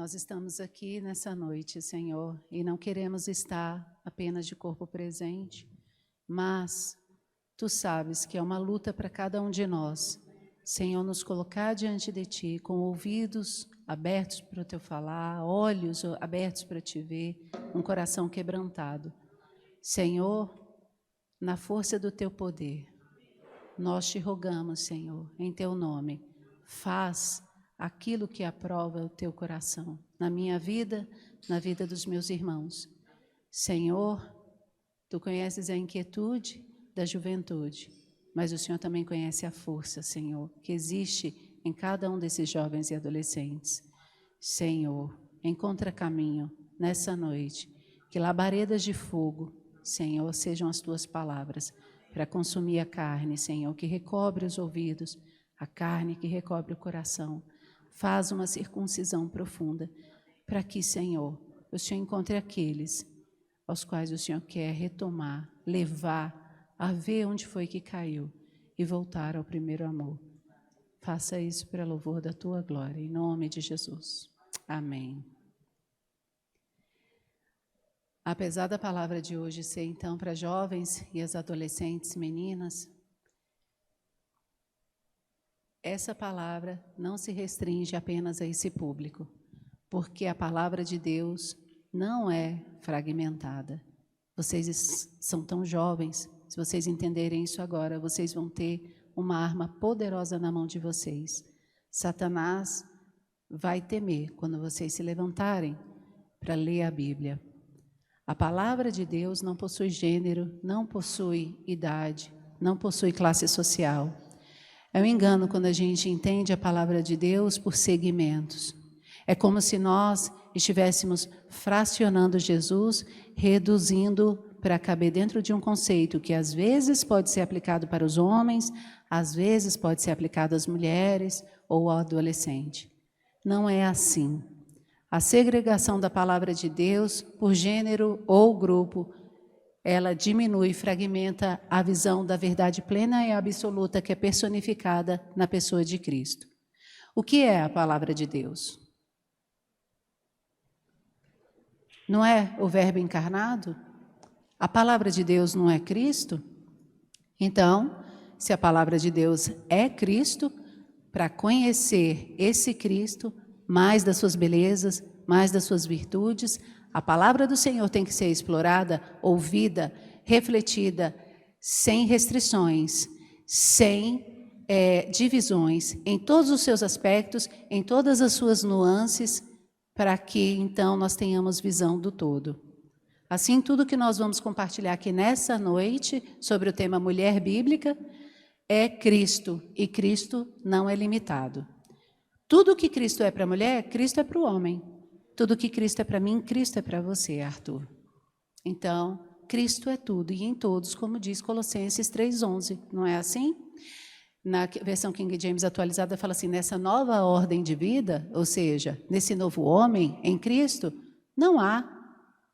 Nós estamos aqui nessa noite, Senhor, e não queremos estar apenas de corpo presente, mas Tu sabes que é uma luta para cada um de nós. Senhor, nos colocar diante de Ti, com ouvidos abertos para o Teu falar, olhos abertos para Te ver, um coração quebrantado. Senhor, na força do Teu poder, nós Te rogamos, Senhor, em Teu nome, faz aquilo que aprova o Teu coração, na minha vida, na vida dos meus irmãos. Senhor, Tu conheces a inquietude da juventude, mas o Senhor também conhece a força, Senhor, que existe em cada um desses jovens e adolescentes. Senhor, encontra caminho nessa noite, que labaredas de fogo, Senhor, sejam as Tuas palavras, para consumir a carne, Senhor, que recobre os ouvidos, a carne que recobre o coração. Faz uma circuncisão profunda, para que, Senhor, o Senhor encontre aqueles aos quais o Senhor quer retomar, levar a ver onde foi que caiu e voltar ao primeiro amor. Faça isso para louvor da Tua glória, em nome de Jesus. Amém. Apesar da palavra de hoje ser, então, para jovens e as adolescentes meninas, essa palavra não se restringe apenas a esse público, porque a palavra de Deus não é fragmentada. Vocês são tão jovens, se vocês entenderem isso agora, vocês vão ter uma arma poderosa na mão de vocês. Satanás vai temer quando vocês se levantarem para ler a Bíblia. A palavra de Deus não possui gênero, não possui idade, não possui classe social. É um engano quando a gente entende a palavra de Deus por segmentos. É como se nós estivéssemos fracionando Jesus, reduzindo para caber dentro de um conceito que às vezes pode ser aplicado para os homens, às vezes pode ser aplicado às mulheres ou ao adolescente. Não é assim. A segregação da palavra de Deus por gênero ou grupo, ela diminui e fragmenta a visão da verdade plena e absoluta que é personificada na pessoa de Cristo. O que é a palavra de Deus? Não é o Verbo encarnado? A palavra de Deus não é Cristo? Então, se a palavra de Deus é Cristo, para conhecer esse Cristo, mais das suas belezas, mais das suas virtudes, a palavra do Senhor tem que ser explorada, ouvida, refletida, sem restrições, sem divisões, em todos os seus aspectos, em todas as suas nuances, para que então nós tenhamos visão do todo. Assim, tudo que nós vamos compartilhar aqui nessa noite sobre o tema Mulher Bíblica é Cristo, e Cristo não é limitado. Tudo que Cristo é para a mulher, Cristo é para o homem. Tudo que Cristo é para mim, Cristo é para você, Arthur. Então, Cristo é tudo e em todos, como diz Colossenses 3:11, não é assim? Na versão King James atualizada fala assim, nessa nova ordem de vida, ou seja, nesse novo homem em Cristo, não há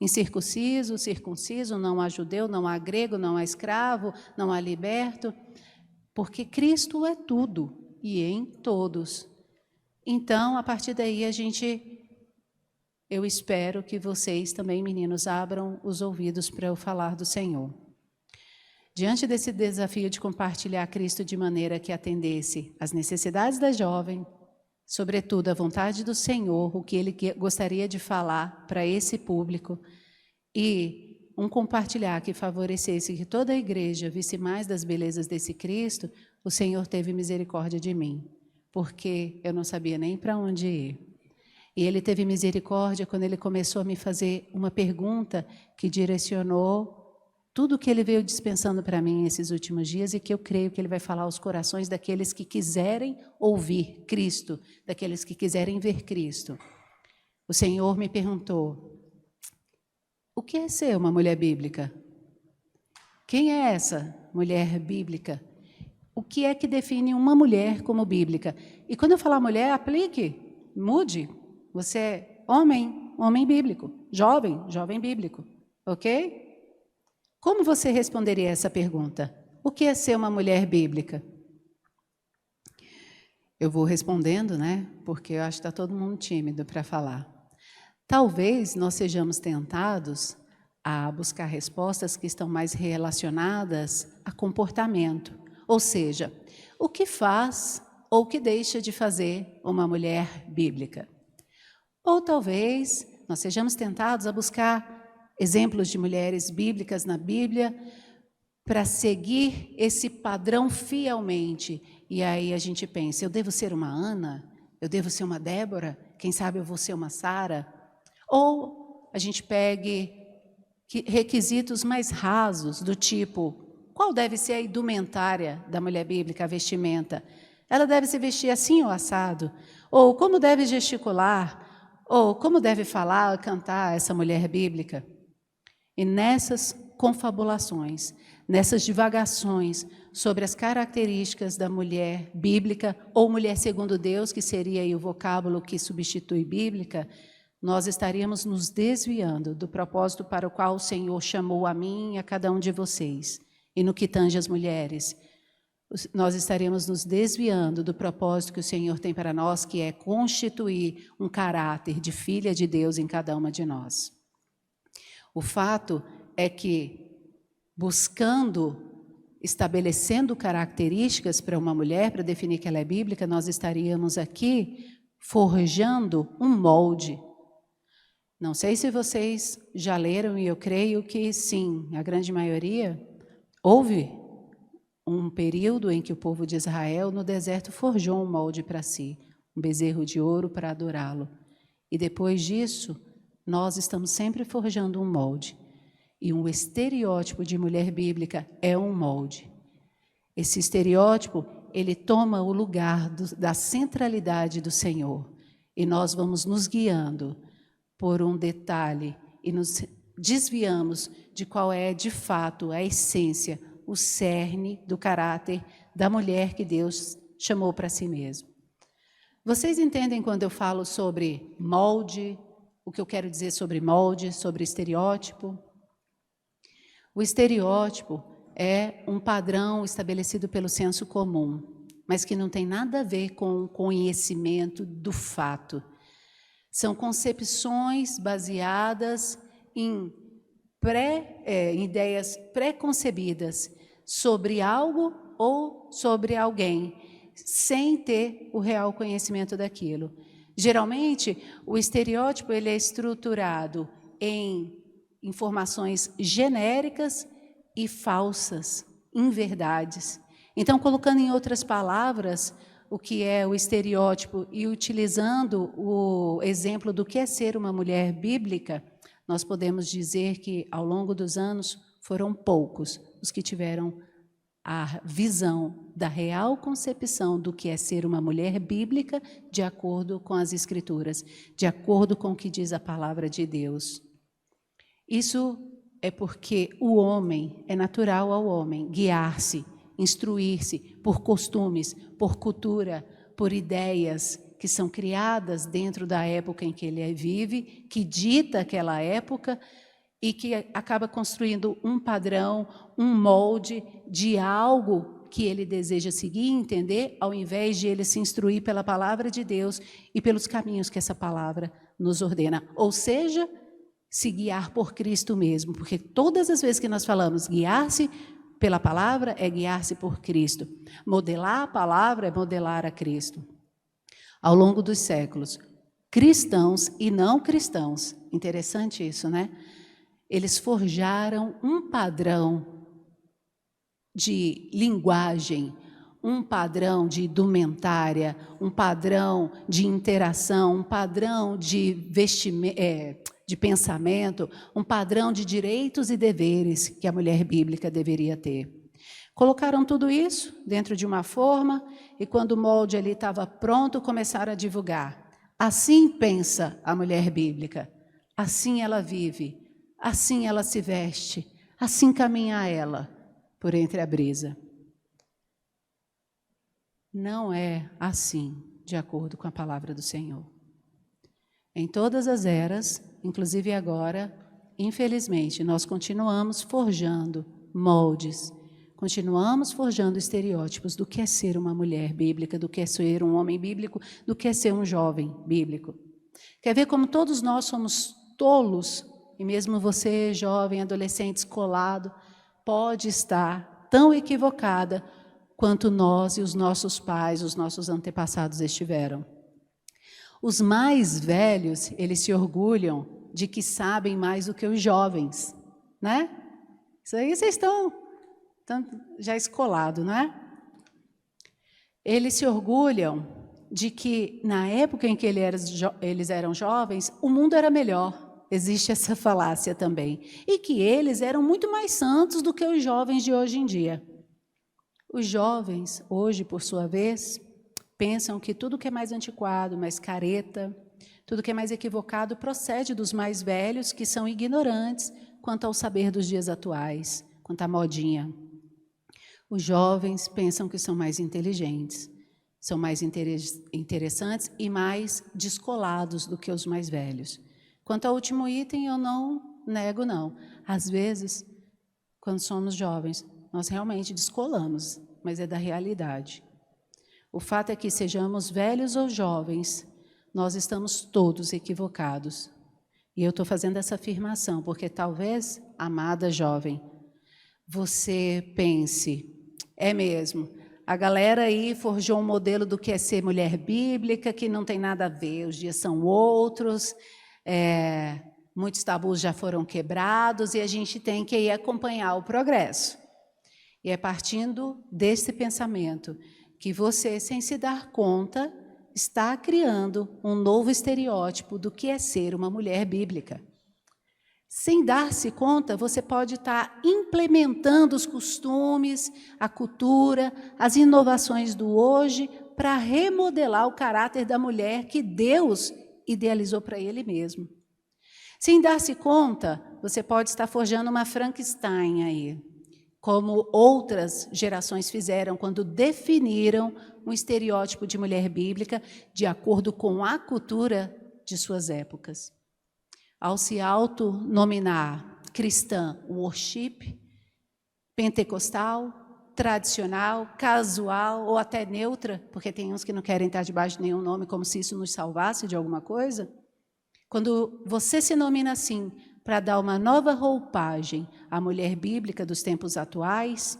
incircunciso, circunciso, não há judeu, não há grego, não há escravo, não há liberto, porque Cristo é tudo e em todos. Então, a partir daí, eu espero que vocês também, meninos, abram os ouvidos para eu falar do Senhor. Diante desse desafio de compartilhar Cristo de maneira que atendesse às necessidades da jovem, sobretudo a vontade do Senhor, o que Ele gostaria de falar para esse público, e um compartilhar que favorecesse que toda a igreja visse mais das belezas desse Cristo, o Senhor teve misericórdia de mim, porque eu não sabia nem para onde ir. E Ele teve misericórdia quando Ele começou a me fazer uma pergunta que direcionou tudo que Ele veio dispensando para mim nesses últimos dias e que eu creio que Ele vai falar aos corações daqueles que quiserem ouvir Cristo, daqueles que quiserem ver Cristo. O Senhor me perguntou, o que é ser uma mulher bíblica? Quem é essa mulher bíblica? O que é que define uma mulher como bíblica? E quando eu falar mulher, aplique, mude. Você é homem bíblico, jovem bíblico, ok? Como você responderia essa pergunta? O que é ser uma mulher bíblica? Eu vou respondendo, né? Porque eu acho que está todo mundo tímido para falar. Talvez nós sejamos tentados a buscar respostas que estão mais relacionadas a comportamento, ou seja, o que faz ou o que deixa de fazer uma mulher bíblica. Ou talvez nós sejamos tentados a buscar exemplos de mulheres bíblicas na Bíblia para seguir esse padrão fielmente. E aí a gente pensa, eu devo ser uma Ana? Eu devo ser uma Débora? Quem sabe eu vou ser uma Sara? Ou a gente pegue requisitos mais rasos, do tipo, qual deve ser a indumentária da mulher bíblica, a vestimenta? Ela deve se vestir assim ou assado? Ou como deve gesticular? Ou como deve falar, cantar essa mulher bíblica? E nessas confabulações, nessas divagações sobre as características da mulher bíblica, ou mulher segundo Deus, que seria aí o vocábulo que substitui bíblica, nós estaríamos nos desviando do propósito para o qual o Senhor chamou a mim e a cada um de vocês. E no que tange as mulheres, nós estaremos nos desviando do propósito que o Senhor tem para nós, que é constituir um caráter de filha de Deus em cada uma de nós. O fato é que, estabelecendo características para uma mulher, para definir que ela é bíblica, nós estaríamos aqui forjando um molde. Não sei se vocês já leram, e eu creio que sim, a grande maioria. Houve um período em que o povo de Israel no deserto forjou um molde para si, um bezerro de ouro para adorá-lo. E depois disso, nós estamos sempre forjando um molde. E um estereótipo de mulher bíblica é um molde. Esse estereótipo, ele toma o lugar da centralidade do Senhor. E nós vamos nos guiando por um detalhe e nos desviamos de qual é, de fato, a essência, o cerne do caráter da mulher que Deus chamou para si mesmo. Vocês entendem quando eu falo sobre molde, o que eu quero dizer sobre molde, sobre estereótipo? O estereótipo é um padrão estabelecido pelo senso comum, mas que não tem nada a ver com o conhecimento do fato. São concepções baseadas em ideias pré-concebidas sobre algo ou sobre alguém, sem ter o real conhecimento daquilo. Geralmente, o estereótipo ele é estruturado em informações genéricas e falsas, inverdades. Então, colocando em outras palavras o que é o estereótipo e utilizando o exemplo do que é ser uma mulher bíblica, nós podemos dizer que, ao longo dos anos, foram poucos os que tiveram a visão da real concepção do que é ser uma mulher bíblica de acordo com as Escrituras, de acordo com o que diz a palavra de Deus. Isso é porque o homem, é natural ao homem guiar-se, instruir-se por costumes, por cultura, por ideias que são criadas dentro da época em que ele vive, que dita aquela época e que acaba construindo um padrão, um molde de algo que ele deseja seguir e entender, ao invés de ele se instruir pela palavra de Deus e pelos caminhos que essa palavra nos ordena. Ou seja, se guiar por Cristo mesmo, porque todas as vezes que nós falamos guiar-se pela palavra, é guiar-se por Cristo. Modelar a palavra é modelar a Cristo. Ao longo dos séculos, cristãos e não cristãos, interessante isso, né? Eles forjaram um padrão de linguagem, um padrão de indumentária, um padrão de interação, um padrão de de pensamento, um padrão de direitos e deveres que a mulher bíblica deveria ter. Colocaram tudo isso dentro de uma forma e quando o molde ali estava pronto, começaram a divulgar. Assim pensa a mulher bíblica, assim ela vive, assim ela se veste, assim caminha ela por entre a brisa. Não é assim, de acordo com a palavra do Senhor. Em todas as eras, inclusive agora, infelizmente, nós continuamos forjando moldes, continuamos forjando estereótipos do que é ser uma mulher bíblica, do que é ser um homem bíblico, do que é ser um jovem bíblico. Quer ver como todos nós somos tolos? E mesmo você, jovem, adolescente, escolado, pode estar tão equivocada quanto nós e os nossos pais, os nossos antepassados estiveram. Os mais velhos, eles se orgulham de que sabem mais do que os jovens, né? Isso aí vocês estão já escolado, não é? Eles se orgulham de que, na época em que eles eram jovens, o mundo era melhor. Existe essa falácia também. E que eles eram muito mais santos do que os jovens de hoje em dia. Os jovens, hoje, por sua vez, pensam que tudo que é mais antiquado, mais careta, tudo que é mais equivocado procede dos mais velhos, que são ignorantes quanto ao saber dos dias atuais, quanto à modinha. Os jovens pensam que são mais inteligentes, são mais interessantes e mais descolados do que os mais velhos. Quanto ao último item, eu não nego, não. Às vezes, quando somos jovens, nós realmente descolamos, mas é da realidade. O fato é que, sejamos velhos ou jovens, nós estamos todos equivocados. E eu estou fazendo essa afirmação, porque talvez, amada jovem, você pense, é mesmo, a galera aí forjou um modelo do que é ser mulher bíblica, que não tem nada a ver, os dias são outros, muitos tabus já foram quebrados e a gente tem que ir acompanhar o progresso. E é partindo desse pensamento que você, sem se dar conta, está criando um novo estereótipo do que é ser uma mulher bíblica. Sem dar-se conta, você pode estar implementando os costumes, a cultura, as inovações do hoje para remodelar o caráter da mulher que Deus idealizou para Ele mesmo. Sem dar-se conta, você pode estar forjando uma Frankenstein aí, como outras gerações fizeram quando definiram um estereótipo de mulher bíblica de acordo com a cultura de suas épocas. Ao se autonominar cristã worship, pentecostal, tradicional, casual ou até neutra, porque tem uns que não querem estar debaixo de nenhum nome, como se isso nos salvasse de alguma coisa. Quando você se nomina assim, para dar uma nova roupagem à mulher bíblica dos tempos atuais,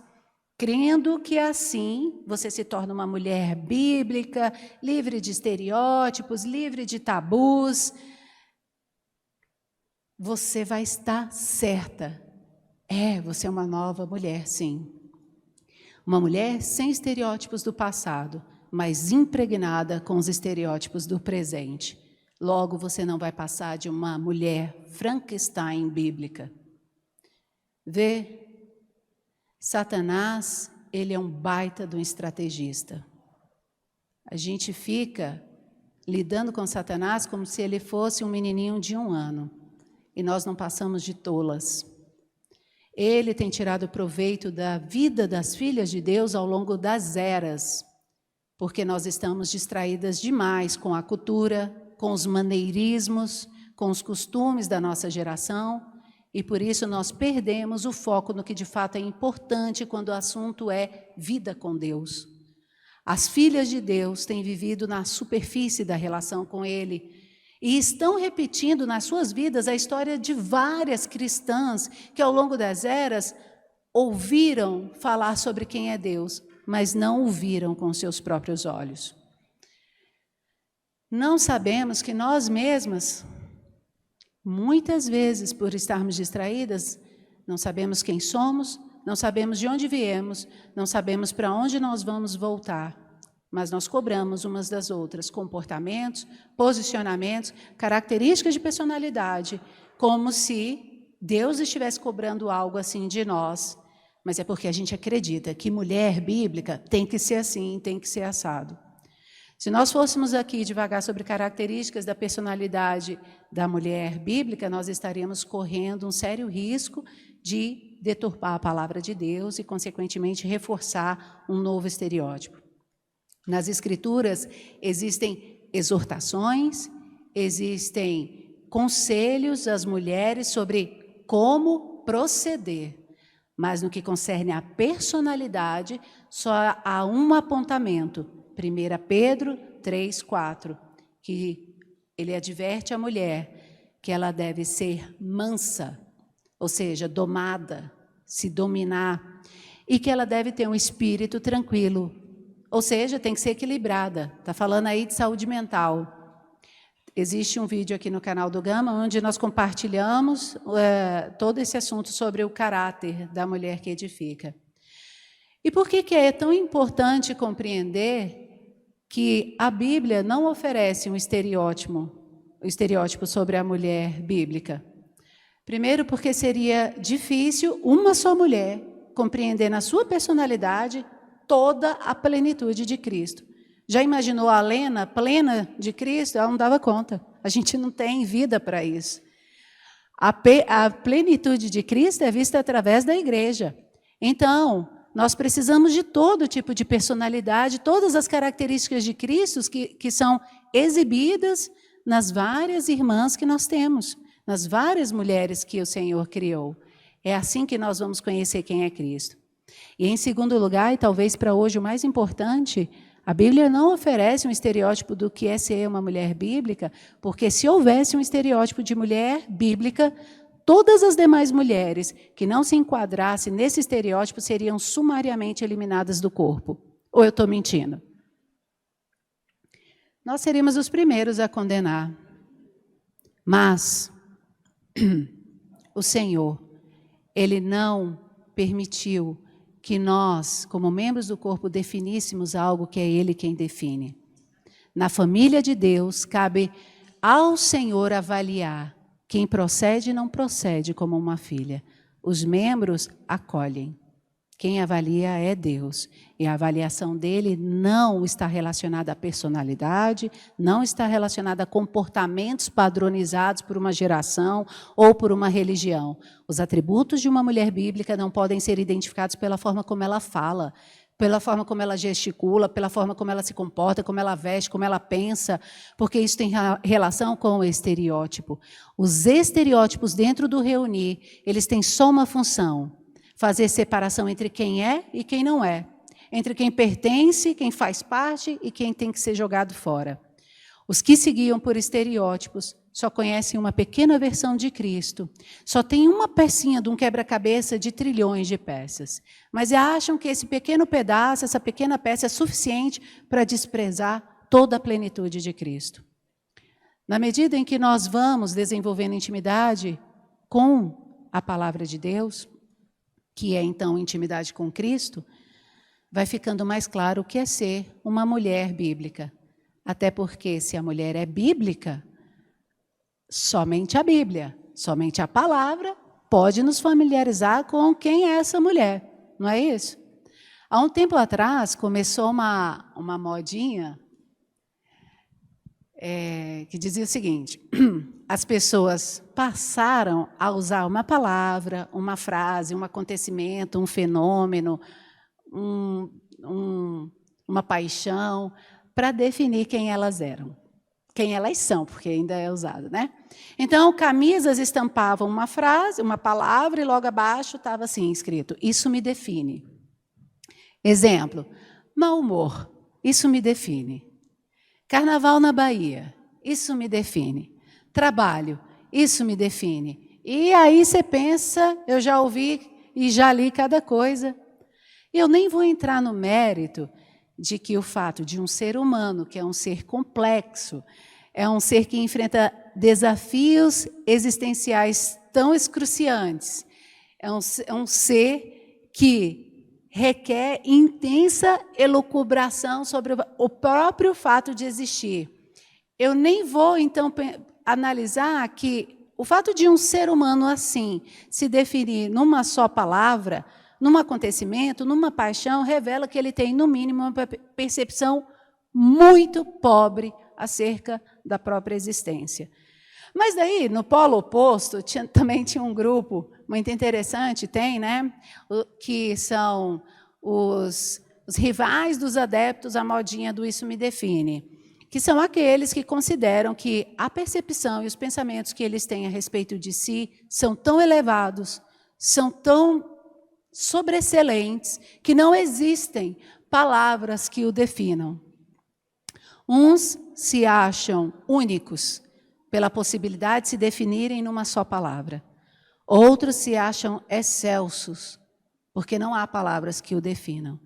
crendo que assim você se torna uma mulher bíblica, livre de estereótipos, livre de tabus, você vai estar certa. Você é uma nova mulher, sim. Uma mulher sem estereótipos do passado, mas impregnada com os estereótipos do presente. Logo, você não vai passar de uma mulher Frankenstein bíblica. Vê, Satanás, ele é um baita de um estrategista. A gente fica lidando com Satanás como se ele fosse um menininho de 1 ano. E nós não passamos de tolas. Ele tem tirado proveito da vida das filhas de Deus ao longo das eras, porque nós estamos distraídas demais com a cultura, com os maneirismos, com os costumes da nossa geração, e por isso nós perdemos o foco no que de fato é importante quando o assunto é vida com Deus. As filhas de Deus têm vivido na superfície da relação com Ele, e estão repetindo nas suas vidas a história de várias cristãs que ao longo das eras ouviram falar sobre quem é Deus, mas não o viram com seus próprios olhos. Não sabemos que nós mesmas, muitas vezes por estarmos distraídas, não sabemos quem somos, não sabemos de onde viemos, não sabemos para onde nós vamos voltar. Mas nós cobramos umas das outras comportamentos, posicionamentos, características de personalidade, como se Deus estivesse cobrando algo assim de nós. Mas é porque a gente acredita que mulher bíblica tem que ser assim, tem que ser assado. Se nós fôssemos aqui devagar sobre características da personalidade da mulher bíblica, nós estaríamos correndo um sério risco de deturpar a palavra de Deus e, consequentemente, reforçar um novo estereótipo. Nas Escrituras existem exortações, existem conselhos às mulheres sobre como proceder, mas no que concerne à personalidade, só há um apontamento, 1 Pedro 3:4, que ele adverte a mulher que ela deve ser mansa, ou seja, domada, se dominar, e que ela deve ter um espírito tranquilo, ou seja, tem que ser equilibrada. Está falando aí de saúde mental. Existe um vídeo aqui no canal do Gama, onde nós compartilhamos todo esse assunto sobre o caráter da mulher que edifica. E por que é tão importante compreender que a Bíblia não oferece um estereótipo sobre a mulher bíblica? Primeiro, porque seria difícil uma só mulher compreender na sua personalidade toda a plenitude de Cristo. Já imaginou a Lena plena de Cristo? Ela não dava conta. A gente não tem vida para isso. A plenitude de Cristo é vista através da igreja. Então, nós precisamos de todo tipo de personalidade, todas as características de Cristo que são exibidas nas várias irmãs que nós temos, nas várias mulheres que o Senhor criou. É assim que nós vamos conhecer quem é Cristo. E em segundo lugar, e talvez para hoje o mais importante, a Bíblia não oferece um estereótipo do que é ser uma mulher bíblica, porque se houvesse um estereótipo de mulher bíblica, todas as demais mulheres que não se enquadrassem nesse estereótipo seriam sumariamente eliminadas do corpo. Ou eu estou mentindo? Nós seríamos os primeiros a condenar. Mas o Senhor, Ele não permitiu que nós, como membros do corpo, definíssemos algo que é Ele quem define. Na família de Deus, cabe ao Senhor avaliar quem procede e não procede como uma filha. Os membros acolhem. Quem avalia é Deus. E a avaliação dele não está relacionada à personalidade, não está relacionada a comportamentos padronizados por uma geração ou por uma religião. Os atributos de uma mulher bíblica não podem ser identificados pela forma como ela fala, pela forma como ela gesticula, pela forma como ela se comporta, como ela veste, como ela pensa, porque isso tem relação com o estereótipo. Os estereótipos dentro do reunir, eles têm só uma função: fazer separação entre quem é e quem não é, entre quem pertence, quem faz parte e quem tem que ser jogado fora. Os que se guiam por estereótipos só conhecem uma pequena versão de Cristo, só tem uma pecinha de um quebra-cabeça de trilhões de peças, mas acham que esse pequeno pedaço, essa pequena peça é suficiente para desprezar toda a plenitude de Cristo. Na medida em que nós vamos desenvolvendo intimidade com a palavra de Deus, que é então intimidade com Cristo, vai ficando mais claro o que é ser uma mulher bíblica. Até porque, se a mulher é bíblica, somente a Bíblia, somente a palavra pode nos familiarizar com quem é essa mulher, não é isso? Há um tempo atrás começou uma modinha que dizia o seguinte: as pessoas passaram a usar uma palavra, uma frase, um acontecimento, um fenômeno, uma paixão, para definir quem elas eram. Quem elas são, porque ainda é usado, né? Então, camisas estampavam uma frase, uma palavra, e logo abaixo estava assim escrito: isso me define. Exemplo: mau humor, isso me define. Carnaval na Bahia, isso me define. Trabalho, isso me define. E aí você pensa, eu já ouvi e já li cada coisa. Eu nem vou entrar no mérito de que o fato de um ser humano, que é um ser complexo, é um ser que enfrenta desafios existenciais tão excruciantes, é um ser que requer intensa elucubração sobre o próprio fato de existir. Eu nem vou, então, analisar que o fato de um ser humano assim se definir numa só palavra, num acontecimento, numa paixão, revela que ele tem, no mínimo, uma percepção muito pobre acerca da própria existência. Mas daí, no polo oposto, também tinha um grupo muito interessante, né? Que são os rivais dos adeptos à modinha do isso me define, que são aqueles que consideram que a percepção e os pensamentos que eles têm a respeito de si são tão elevados, são tão sobreexcelentes, que não existem palavras que o definam. Uns se acham únicos, pela possibilidade de se definirem numa só palavra. Outros se acham excelsos, porque não há palavras que o definam.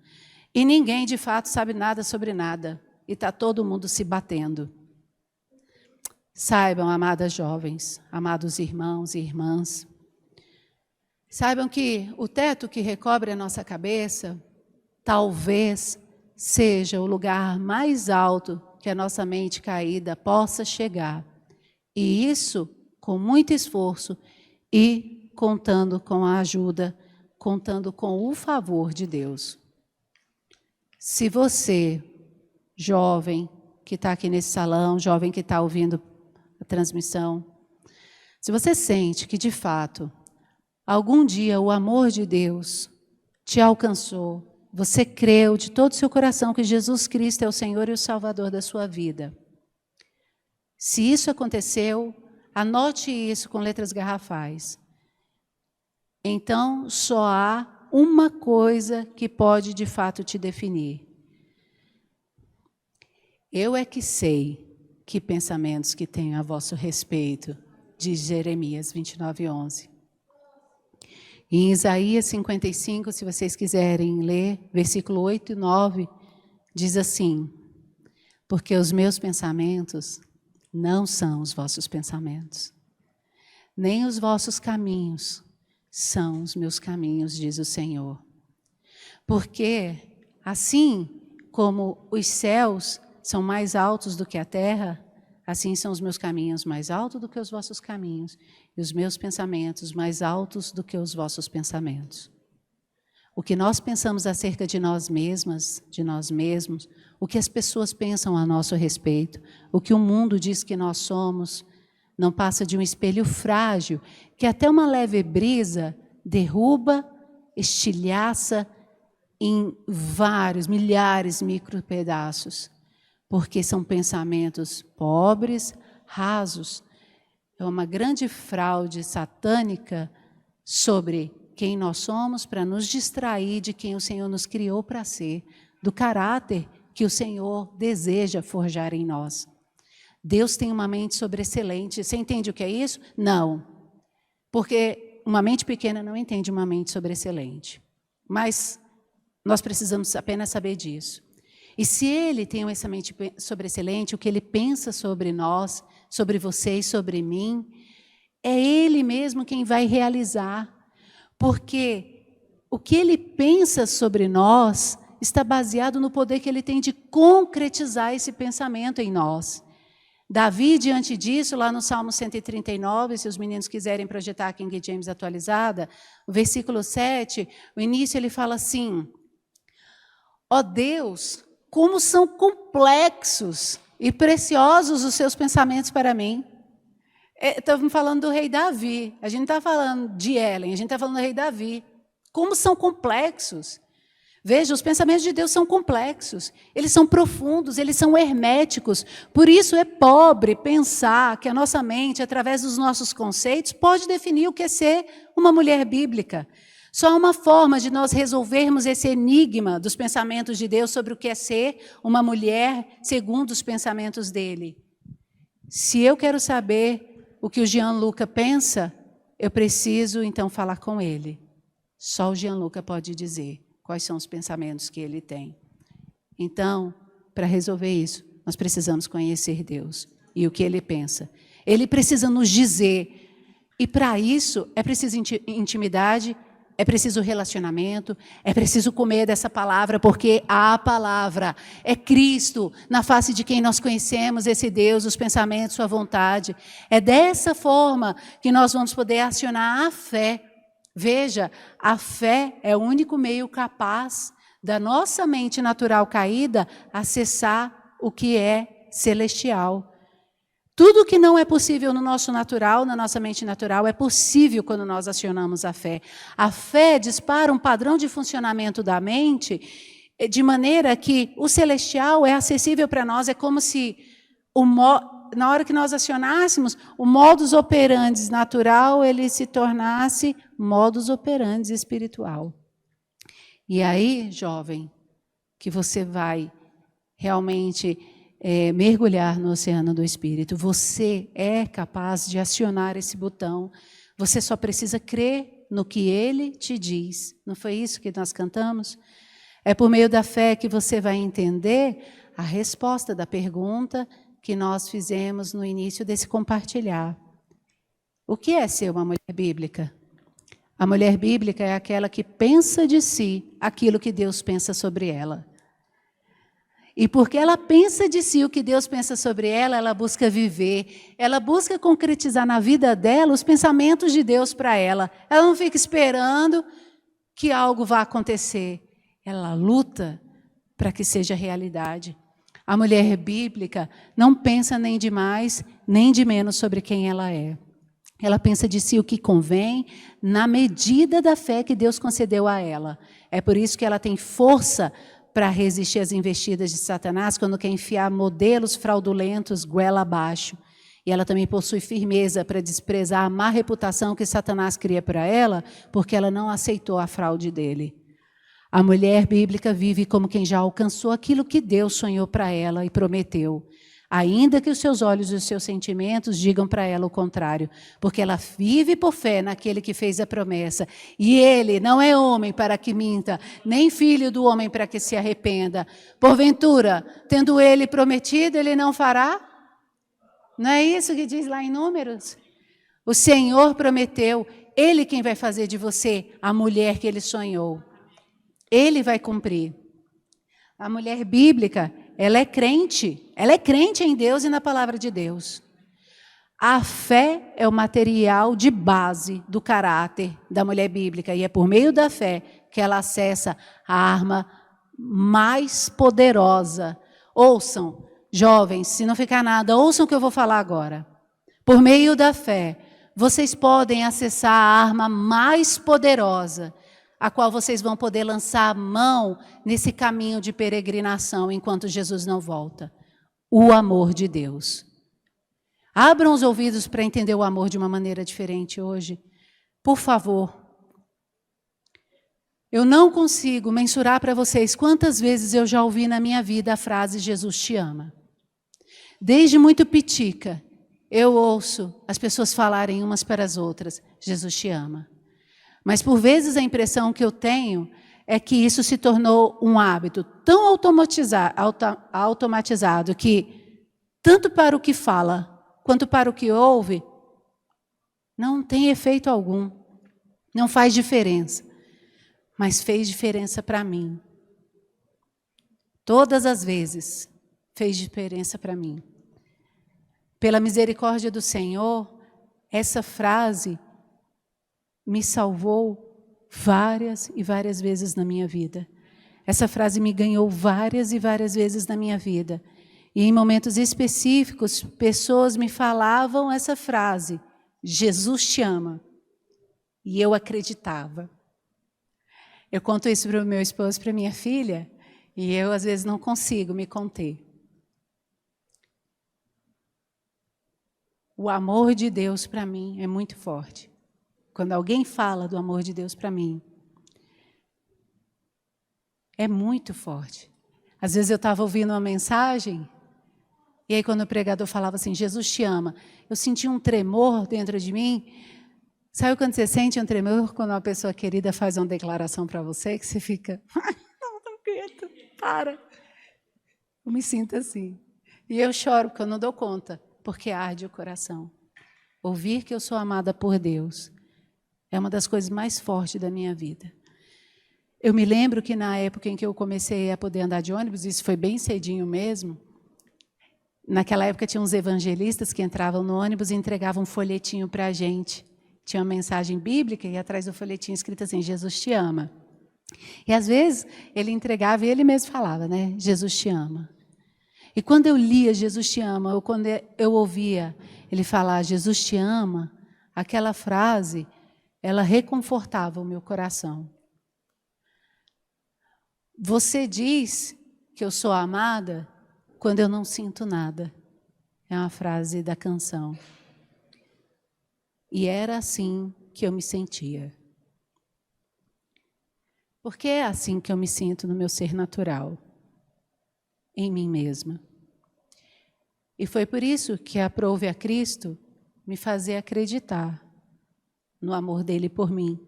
E ninguém, de fato, sabe nada sobre nada. E está todo mundo se batendo. Saibam, amadas jovens, amados irmãos e irmãs, saibam que o teto que recobre a nossa cabeça talvez seja o lugar mais alto que a nossa mente caída possa chegar. E isso com muito esforço e contando com a ajuda, contando com o favor de Deus. Se você, jovem que está aqui nesse salão, jovem que está ouvindo a transmissão, se você sente que, de fato, algum dia o amor de Deus te alcançou, você creu de todo o seu coração que Jesus Cristo é o Senhor e o Salvador da sua vida. Se isso aconteceu, anote isso com letras garrafais. Então, só há uma coisa que pode, de fato, te definir. Eu é que sei que pensamentos que tenho a vosso respeito, diz Jeremias 29:11. E em Isaías 55, se vocês quiserem ler, versículo 8 e 9, diz assim: porque os meus pensamentos não são os vossos pensamentos, nem os vossos caminhos são os meus caminhos, diz o Senhor. Porque assim como os céus são mais altos do que a terra, assim são os meus caminhos mais altos do que os vossos caminhos, e os meus pensamentos mais altos do que os vossos pensamentos. O que nós pensamos acerca de nós mesmas, de nós mesmos, o que as pessoas pensam a nosso respeito, o que o mundo diz que nós somos, não passa de um espelho frágil, que até uma leve brisa derruba, estilhaça em vários, milhares de micropedaços, porque são pensamentos pobres, rasos. É uma grande fraude satânica sobre quem nós somos para nos distrair de quem o Senhor nos criou para ser, do caráter que o Senhor deseja forjar em nós. Deus tem uma mente sobreexcelente. Você entende o que é isso? Não. Porque uma mente pequena não entende uma mente sobreexcelente. Mas nós precisamos apenas saber disso. E se Ele tem essa mente sobreexcelente, o que Ele pensa sobre nós, sobre você e sobre mim, é Ele mesmo quem vai realizar. Porque o que Ele pensa sobre nós está baseado no poder que Ele tem de concretizar esse pensamento em nós. Davi, diante disso, lá no Salmo 139, se os meninos quiserem projetar a King James atualizada, o versículo 7, o início ele fala assim: ó Deus, como são complexos e preciosos os seus pensamentos para mim. Estamos falando do rei Davi, a gente não está falando de Ellen, a gente está falando do rei Davi. Como são complexos. Veja, os pensamentos de Deus são complexos, eles são profundos, eles são herméticos. Por isso é pobre pensar que a nossa mente, através dos nossos conceitos, pode definir o que é ser uma mulher bíblica. Só há uma forma de nós resolvermos esse enigma dos pensamentos de Deus sobre o que é ser uma mulher segundo os pensamentos dele. Se eu quero saber o que o Gianluca pensa, eu preciso então falar com ele. Só o Gianluca pode dizer quais são os pensamentos que ele tem. Então, para resolver isso, nós precisamos conhecer Deus e o que Ele pensa. Ele precisa nos dizer, e para isso é preciso intimidade, é preciso relacionamento, é preciso comer dessa palavra, porque a palavra é Cristo, na face de quem nós conhecemos esse Deus, os pensamentos, sua vontade. É dessa forma que nós vamos poder acionar a fé. Veja, a fé é o único meio capaz da nossa mente natural caída acessar o que é celestial. Tudo que não é possível no nosso natural, na nossa mente natural, é possível quando nós acionamos a fé. A fé dispara um padrão de funcionamento da mente, de maneira que o celestial é acessível para nós, é como se na hora que nós acionássemos, o modus operandi natural, ele se tornasse modus operandi espiritual. E aí, jovem, que você vai realmente mergulhar no oceano do Espírito. Você é capaz de acionar esse botão. Você só precisa crer no que Ele te diz. Não foi isso que nós cantamos? É por meio da fé que você vai entender a resposta da pergunta que nós fizemos no início desse compartilhar. O que é ser uma mulher bíblica? A mulher bíblica é aquela que pensa de si aquilo que Deus pensa sobre ela. E porque ela pensa de si o que Deus pensa sobre ela, ela busca viver, ela busca concretizar na vida dela os pensamentos de Deus para ela. Ela não fica esperando que algo vá acontecer. Ela luta para que seja realidade. A mulher bíblica não pensa nem de mais, nem de menos sobre quem ela é. Ela pensa de si o que convém, na medida da fé que Deus concedeu a ela. É por isso que ela tem força para resistir às investidas de Satanás, quando quer enfiar modelos fraudulentos goela abaixo. E ela também possui firmeza para desprezar a má reputação que Satanás cria para ela, porque ela não aceitou a fraude dele. A mulher bíblica vive como quem já alcançou aquilo que Deus sonhou para ela e prometeu. Ainda que os seus olhos e os seus sentimentos digam para ela o contrário, porque ela vive por fé naquele que fez a promessa. E ele não é homem para que minta, nem filho do homem para que se arrependa. Porventura, tendo ele prometido, ele não fará? Não é isso que diz lá em Números? O Senhor prometeu, ele quem vai fazer de você a mulher que ele sonhou. Ele vai cumprir. A mulher bíblica, ela é crente em Deus e na palavra de Deus. A fé é o material de base do caráter da mulher bíblica e é por meio da fé que ela acessa a arma mais poderosa. Ouçam, jovens, se não ficar nada, ouçam o que eu vou falar agora. Por meio da fé, vocês podem acessar a arma mais poderosa, a qual vocês vão poder lançar a mão nesse caminho de peregrinação enquanto Jesus não volta. O amor de Deus. Abram os ouvidos para entender o amor de uma maneira diferente hoje. Por favor. Eu não consigo mensurar para vocês quantas vezes eu já ouvi na minha vida a frase Jesus te ama. Desde muito pitica, eu ouço as pessoas falarem umas para as outras, Jesus te ama. Mas por vezes a impressão que eu tenho é que isso se tornou um hábito tão automatizado que, tanto para o que fala, quanto para o que ouve, não tem efeito algum, não faz diferença. Mas fez diferença para mim. Todas as vezes fez diferença para mim. Pela misericórdia do Senhor, essa frase me salvou várias e várias vezes na minha vida. Essa frase me ganhou várias e várias vezes na minha vida. E em momentos específicos, pessoas me falavam essa frase, Jesus te ama. E eu acreditava. Eu conto isso para o meu esposo, para a minha filha, e eu às vezes não consigo me conter. O amor de Deus para mim é muito forte. Quando alguém fala do amor de Deus para mim, é muito forte. Às vezes eu estava ouvindo uma mensagem, e aí quando o pregador falava assim, Jesus te ama, eu senti um tremor dentro de mim. Sabe quando você sente um tremor quando uma pessoa querida faz uma declaração para você, que você fica, não aguento, para. Eu me sinto assim. E eu choro porque eu não dou conta, porque arde o coração. Ouvir que eu sou amada por Deus é uma das coisas mais fortes da minha vida. Eu me lembro que na época em que eu comecei a poder andar de ônibus, isso foi bem cedinho mesmo, naquela época tinha uns evangelistas que entravam no ônibus e entregavam um folhetinho para a gente. Tinha uma mensagem bíblica e atrás do folhetinho escrito assim, Jesus te ama. E às vezes ele entregava e ele mesmo falava, né? Jesus te ama. E quando eu lia Jesus te ama, ou quando eu ouvia ele falar Jesus te ama, aquela frase, ela reconfortava o meu coração. Você diz que eu sou amada quando eu não sinto nada. É uma frase da canção. E era assim que eu me sentia. Porque é assim que eu me sinto no meu ser natural, em mim mesma. E foi por isso que aprove a Cristo me fazer acreditar no amor dele por mim.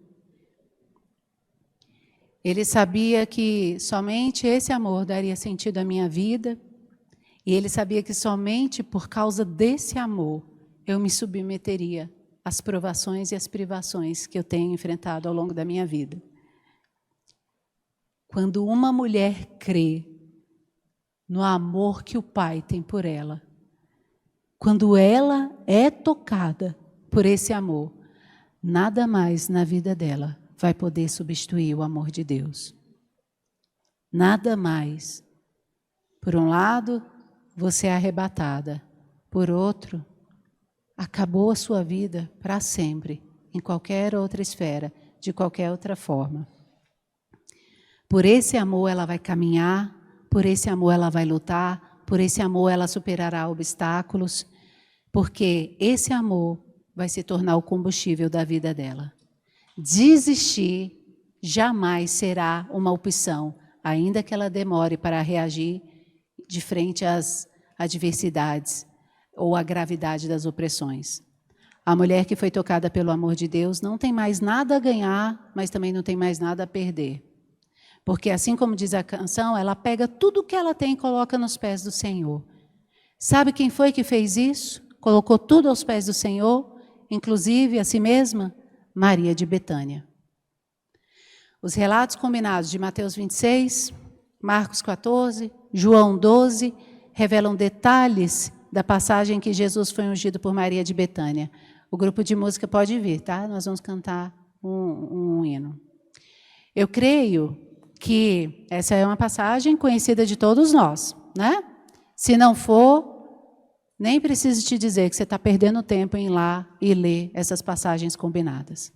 Ele sabia que somente esse amor daria sentido à minha vida, e ele sabia que somente por causa desse amor eu me submeteria às provações e às privações que eu tenho enfrentado ao longo da minha vida. Quando uma mulher crê no amor que o Pai tem por ela, quando ela é tocada por esse amor, nada mais na vida dela vai poder substituir o amor de Deus. Nada mais. Por um lado, você é arrebatada. Por outro, acabou a sua vida para sempre, em qualquer outra esfera, de qualquer outra forma. Por esse amor ela vai caminhar, por esse amor ela vai lutar, por esse amor ela superará obstáculos, porque esse amor vai se tornar o combustível da vida dela. Desistir jamais será uma opção, ainda que ela demore para reagir de frente às adversidades ou à gravidade das opressões. A mulher que foi tocada pelo amor de Deus não tem mais nada a ganhar, mas também não tem mais nada a perder. Porque assim como diz a canção, ela pega tudo que ela tem e coloca nos pés do Senhor. Sabe quem foi que fez isso? Colocou tudo aos pés do Senhor, inclusive a si mesma? Maria de Betânia. Os relatos combinados de Mateus 26, Marcos 14, João 12, revelam detalhes da passagem que Jesus foi ungido por Maria de Betânia. O grupo de música pode vir, tá? Nós vamos cantar um hino. Eu creio que essa é uma passagem conhecida de todos nós, né? Se não for, nem preciso te dizer que você está perdendo tempo em ir lá e ler essas passagens combinadas.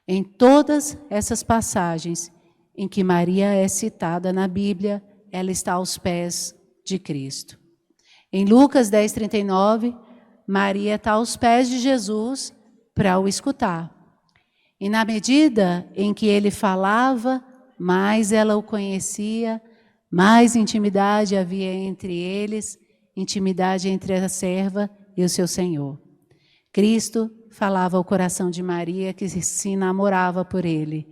Em todas essas passagens em que Maria é citada na Bíblia, ela está aos pés de Cristo. Em Lucas 10:39, Maria está aos pés de Jesus para o escutar. E na medida em que ele falava, mais ela o conhecia, mais intimidade havia entre eles, intimidade entre a serva e o seu Senhor. Cristo falava ao coração de Maria que se namorava por ele.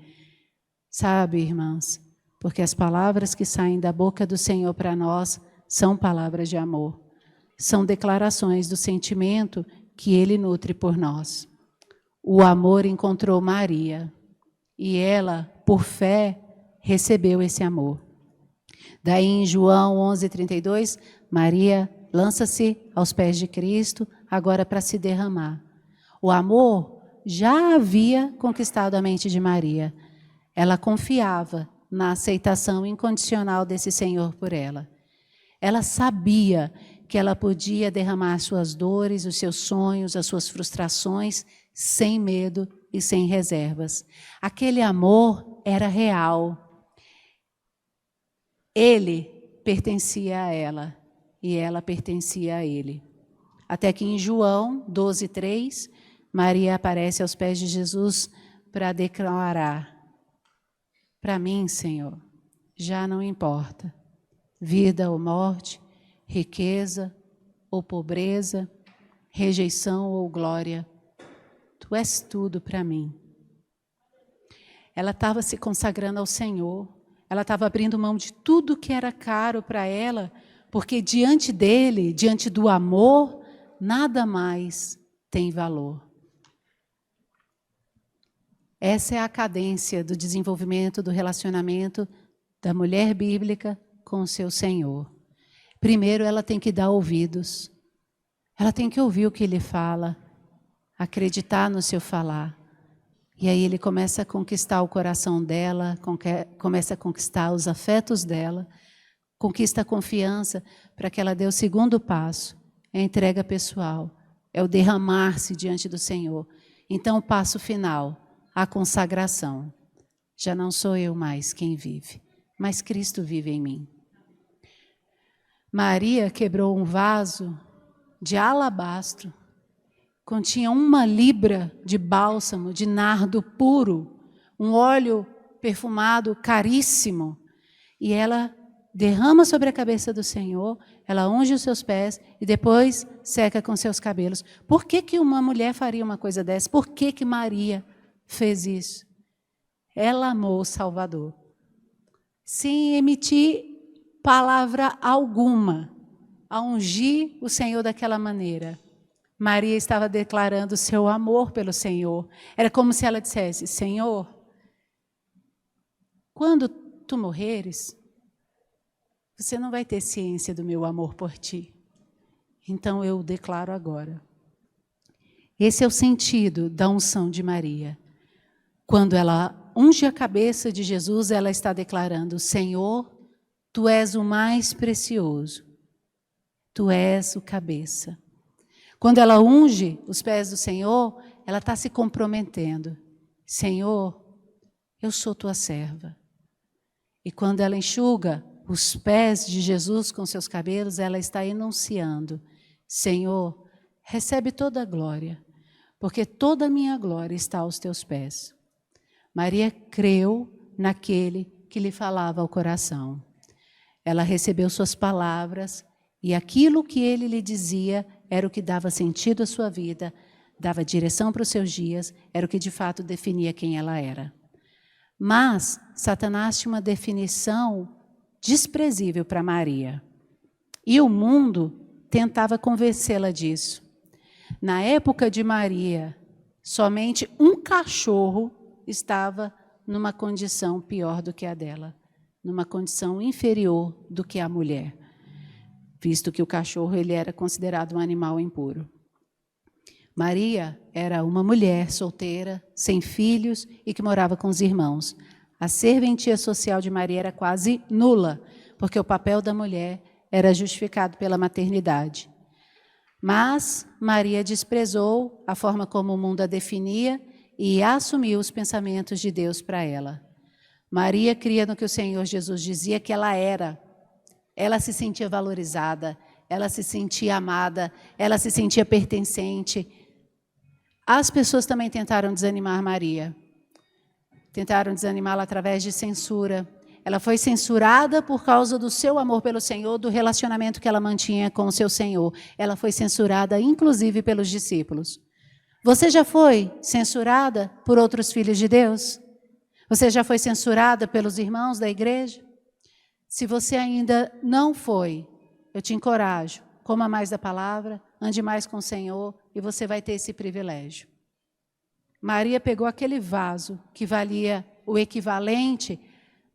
Sabe, irmãs, porque as palavras que saem da boca do Senhor para nós são palavras de amor. São declarações do sentimento que ele nutre por nós. O amor encontrou Maria e ela, por fé, recebeu esse amor. Daí em João 11:32, Maria lança-se aos pés de Cristo, agora para se derramar. O amor já havia conquistado a mente de Maria. Ela confiava na aceitação incondicional desse Senhor por ela. Ela sabia que ela podia derramar suas dores, os seus sonhos, as suas frustrações, sem medo e sem reservas. Aquele amor era real. Ele pertencia a ela e ela pertencia a ele. Até que em João 12:3, Maria aparece aos pés de Jesus para declarar: para mim, Senhor, já não importa, vida ou morte, riqueza ou pobreza, rejeição ou glória, Tu és tudo para mim. Ela estava se consagrando ao Senhor, ela estava abrindo mão de tudo que era caro para ela, porque diante dele, diante do amor, nada mais tem valor. Essa é a cadência do desenvolvimento do relacionamento da mulher bíblica com o seu Senhor. Primeiro, ela tem que dar ouvidos. Ela tem que ouvir o que ele fala, acreditar no seu falar. E aí ele começa a conquistar o coração dela, começa a conquistar os afetos dela, conquista a confiança para que ela dê o segundo passo, é a entrega pessoal, é o derramar-se diante do Senhor. Então, o passo final, a consagração. Já não sou eu mais quem vive, mas Cristo vive em mim. Maria quebrou um vaso de alabastro, continha 1 libra de bálsamo, de nardo puro, um óleo perfumado caríssimo, e ela derrama sobre a cabeça do Senhor, ela unge os seus pés e depois seca com seus cabelos. Por que que uma mulher faria uma coisa dessa? Por que que Maria fez isso? Ela amou o Salvador. Sem emitir palavra alguma, a ungir o Senhor daquela maneira. Maria estava declarando seu amor pelo Senhor. Era como se ela dissesse: Senhor, quando tu morreres, você não vai ter ciência do meu amor por ti. Então eu o declaro agora. Esse é o sentido da unção de Maria. Quando ela unge a cabeça de Jesus, ela está declarando: Senhor, tu és o mais precioso. Tu és o cabeça. Quando ela unge os pés do Senhor, ela está se comprometendo. Senhor, eu sou tua serva. E quando ela enxuga os pés de Jesus com seus cabelos, ela está enunciando: Senhor, recebe toda a glória, porque toda a minha glória está aos teus pés. Maria creu naquele que lhe falava ao coração. Ela recebeu suas palavras e aquilo que ele lhe dizia era o que dava sentido à sua vida, dava direção para os seus dias, era o que de fato definia quem ela era. Mas Satanás tinha uma definição desprezível para Maria. E o mundo tentava convencê-la disso. Na época de Maria, somente um cachorro estava numa condição pior do que a dela, numa condição inferior do que a mulher, visto que o cachorro ele era considerado um animal impuro. Maria era uma mulher solteira, sem filhos e que morava com os irmãos. A serventia social de Maria era quase nula, porque o papel da mulher era justificado pela maternidade. Mas Maria desprezou a forma como o mundo a definia e assumiu os pensamentos de Deus para ela. Maria cria no que o Senhor Jesus dizia que ela era. Ela se sentia valorizada, ela se sentia amada, ela se sentia pertencente. As pessoas também tentaram desanimar Maria. Tentaram desanimá-la através de censura. Ela foi censurada por causa do seu amor pelo Senhor, do relacionamento que ela mantinha com o seu Senhor. Ela foi censurada, inclusive, pelos discípulos. Você já foi censurada por outros filhos de Deus? Você já foi censurada pelos irmãos da igreja? Se você ainda não foi, eu te encorajo, coma mais da palavra, ande mais com o Senhor e você vai ter esse privilégio. Maria pegou aquele vaso que valia o equivalente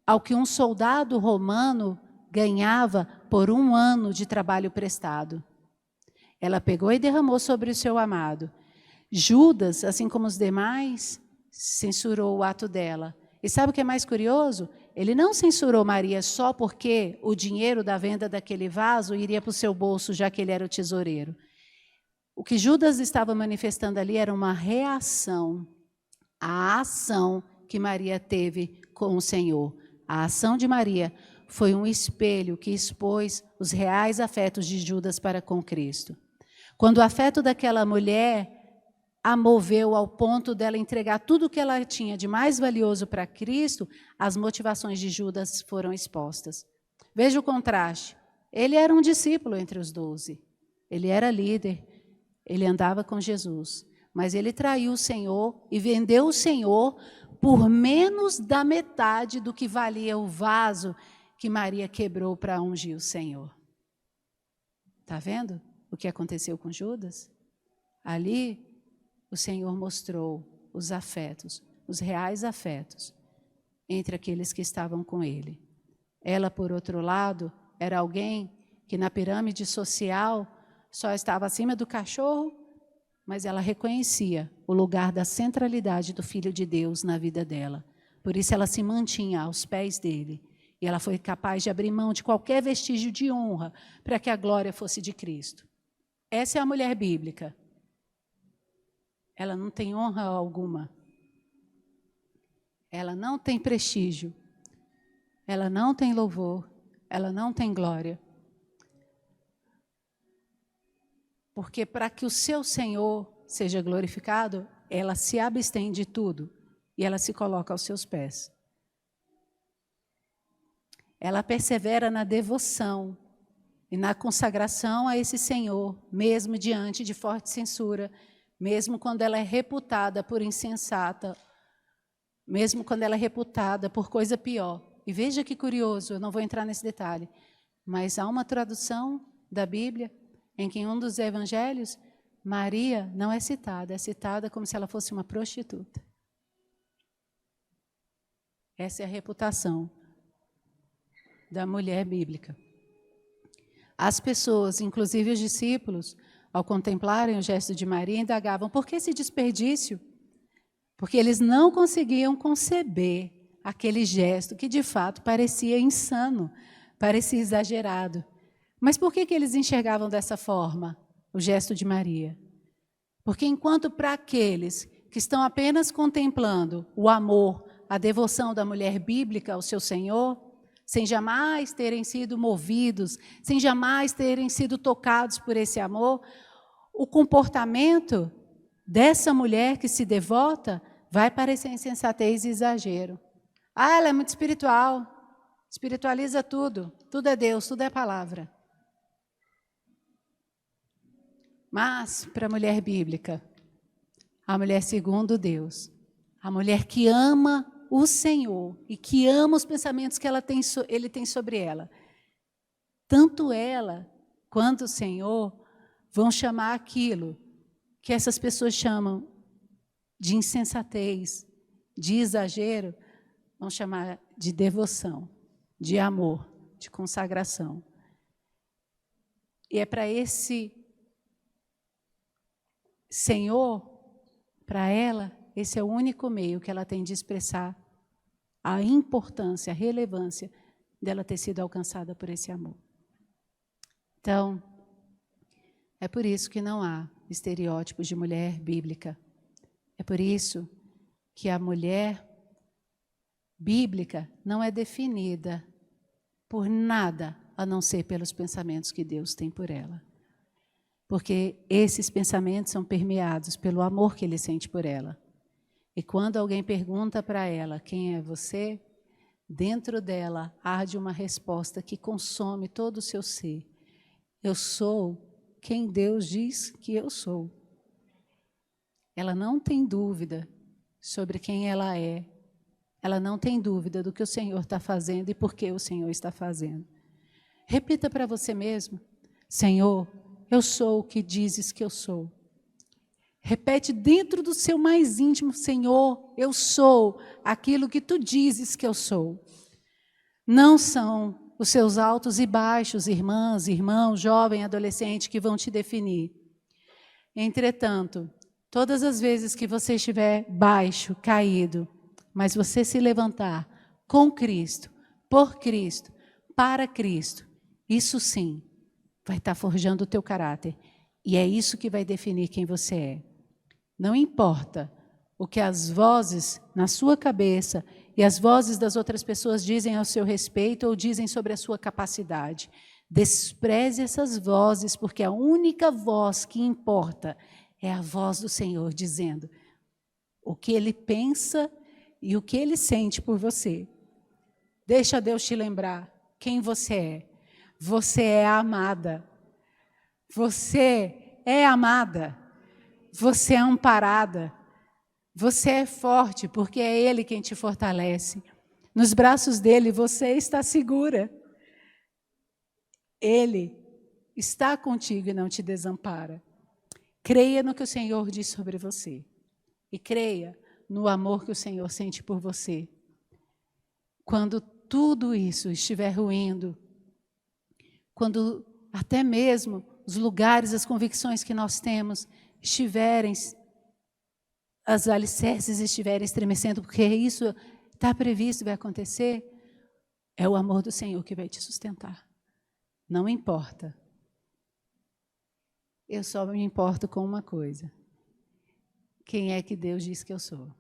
ao que um soldado romano ganhava por 1 ano de trabalho prestado. Ela pegou e derramou sobre o seu amado. Judas, assim como os demais, censurou o ato dela. E sabe o que é mais curioso? Ele não censurou Maria só porque o dinheiro da venda daquele vaso iria para o seu bolso, já que ele era o tesoureiro. O que Judas estava manifestando ali era uma reação à ação que Maria teve com o Senhor. A ação de Maria foi um espelho que expôs os reais afetos de Judas para com Cristo. Quando o afeto daquela mulher a moveu ao ponto dela entregar tudo o que ela tinha de mais valioso para Cristo, as motivações de Judas foram expostas. Veja o contraste. Ele era um discípulo entre os 12. Ele era líder. Ele andava com Jesus. Mas ele traiu o Senhor e vendeu o Senhor por menos da metade do que valia o vaso que Maria quebrou para ungir o Senhor. Está vendo o que aconteceu com Judas? Ali, o Senhor mostrou os afetos, os reais afetos, entre aqueles que estavam com ele. Ela, por outro lado, era alguém que na pirâmide social só estava acima do cachorro, mas ela reconhecia o lugar da centralidade do Filho de Deus na vida dela. Por isso ela se mantinha aos pés dele. E ela foi capaz de abrir mão de qualquer vestígio de honra para que a glória fosse de Cristo. Essa é a mulher bíblica. Ela não tem honra alguma. Ela não tem prestígio. Ela não tem louvor. Ela não tem glória. Porque para que o seu Senhor seja glorificado, ela se abstém de tudo e ela se coloca aos seus pés. ela persevera na devoção e na consagração a esse Senhor, mesmo diante de forte censura, mesmo quando ela é reputada por insensata, mesmo quando ela é reputada por coisa pior. E veja que curioso, eu não vou entrar nesse detalhe, mas há uma tradução da Bíblia em que em um dos evangelhos, Maria não é citada como se ela fosse uma prostituta. Essa é a reputação da mulher bíblica. As pessoas, inclusive os discípulos, ao contemplarem o gesto de Maria, indagavam: por que esse desperdício? Porque eles não conseguiam conceber aquele gesto que de fato parecia insano, parecia exagerado. Mas por que eles enxergavam dessa forma o gesto de Maria? Porque enquanto para aqueles que estão apenas contemplando o amor, a devoção da mulher bíblica ao seu Senhor, sem jamais terem sido movidos, sem jamais terem sido tocados por esse amor, o comportamento dessa mulher que se devota vai parecer insensatez e exagero. Ah, ela é muito espiritual, espiritualiza tudo, tudo é Deus, tudo é palavra. Mas, para a mulher bíblica, a mulher segundo Deus, a mulher que ama o Senhor e que ama os pensamentos que Ele tem sobre ela, tanto ela quanto o Senhor vão chamar aquilo que essas pessoas chamam de insensatez, de exagero, vão chamar de devoção, de amor, de consagração. E é para esse Senhor, para ela, esse é o único meio que ela tem de expressar a importância, a relevância dela ter sido alcançada por esse amor. Então, é por isso que não há estereótipos de mulher bíblica. É por isso que a mulher bíblica não é definida por nada a não ser pelos pensamentos que Deus tem por ela. Porque esses pensamentos são permeados pelo amor que Ele sente por ela. E quando alguém pergunta para ela quem é você, dentro dela arde uma resposta que consome todo o seu ser. Eu sou quem Deus diz que eu sou. Ela não tem dúvida sobre quem ela é. Ela não tem dúvida do que o Senhor está fazendo e por que o Senhor está fazendo. Repita para você mesmo: Senhor, eu sou o que dizes que eu sou. Repete dentro do seu mais íntimo: Senhor, eu sou aquilo que tu dizes que eu sou. Não são os seus altos e baixos, irmãs, irmãos, jovem, adolescente, que vão te definir. Entretanto, todas as vezes que você estiver baixo, caído, mas você se levantar com Cristo, por Cristo, para Cristo, isso sim vai estar forjando o teu caráter. E é isso que vai definir quem você é. Não importa o que as vozes na sua cabeça e as vozes das outras pessoas dizem ao seu respeito ou dizem sobre a sua capacidade. Despreze essas vozes, porque a única voz que importa é a voz do Senhor dizendo o que Ele pensa e o que Ele sente por você. Deixa Deus te lembrar quem você é. Você é amada. Você é amada. Você é amparada. Você é forte, porque é Ele quem te fortalece. Nos braços dele você está segura. Ele está contigo e não te desampara. Creia no que o Senhor diz sobre você. E creia no amor que o Senhor sente por você. Quando tudo isso estiver ruindo, quando até mesmo os lugares, as convicções que nós temos estiverem, as alicerces estiverem estremecendo, porque isso está previsto, vai acontecer, é o amor do Senhor que vai te sustentar. Não importa. Eu só me importo com uma coisa. Quem é que Deus diz que eu sou?